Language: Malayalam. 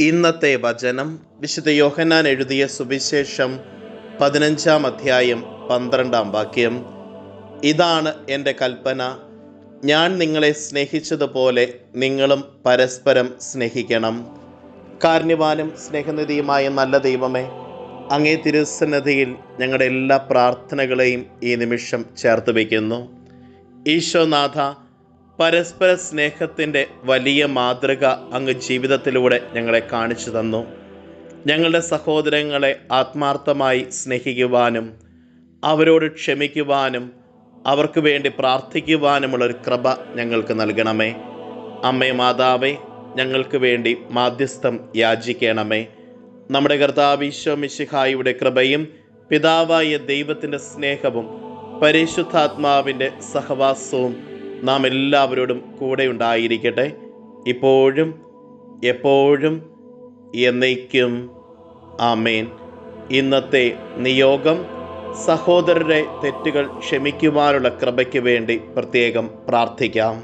ഇന്നത്തെ വചനം വിശുദ്ധ യോഹന്നാൻ എഴുതിയ സുവിശേഷം 15-ാം അധ്യായം 12-ാം വാക്യം. ഇതാണ് എൻ്റെ കൽപ്പന, ഞാൻ നിങ്ങളെ സ്നേഹിച്ചതുപോലെ നിങ്ങളും പരസ്പരം സ്നേഹിക്കണം. കാരുണ്യവാനും സ്നേഹനിധിയുമായ നല്ല ദൈവമേ, അങ്ങേ തിരുസന്നിധിയിൽ ഞങ്ങളുടെ എല്ലാ പ്രാർത്ഥനകളെയും ഈ നിമിഷം ചേർത്ത് വയ്ക്കുന്നു. ഈശോനാഥ, പരസ്പര സ്നേഹത്തിൻ്റെ വലിയ മാതൃക അങ്ങ് ജീവിതത്തിലൂടെ ഞങ്ങളെ കാണിച്ചു തന്നു. ഞങ്ങളുടെ സഹോദരങ്ങളെ ആത്മാർത്ഥമായി സ്നേഹിക്കുവാനും അവരോട് ക്ഷമിക്കുവാനും അവർക്ക് വേണ്ടി പ്രാർത്ഥിക്കുവാനുമുള്ളൊരു കൃപ ഞങ്ങൾക്ക് നൽകണമേ. അമ്മേ മാതാവേ, ഞങ്ങൾക്ക് വേണ്ടി മാധ്യസ്ഥം യാചിക്കണമേ. നമ്മുടെ കർത്താവ് ഈശോ മിശിഹായുടെ കൃപയും പിതാവായ ദൈവത്തിൻ്റെ സ്നേഹവും പരിശുദ്ധാത്മാവിൻ്റെ സഹവാസവും നാം എല്ലാവരോടും കൂടെ ഉണ്ടായിരിക്കട്ടെ, ഇപ്പോഴും എപ്പോഴും എന്നേക്കും. ആമേൻ. ഇന്നത്തെ നിയോഗം, സഹോദരരുടെ തെറ്റുകൾ ക്ഷമിക്കുവാനുള്ള കൃപയ്ക്ക് വേണ്ടി പ്രത്യേകം പ്രാർത്ഥിക്കാം.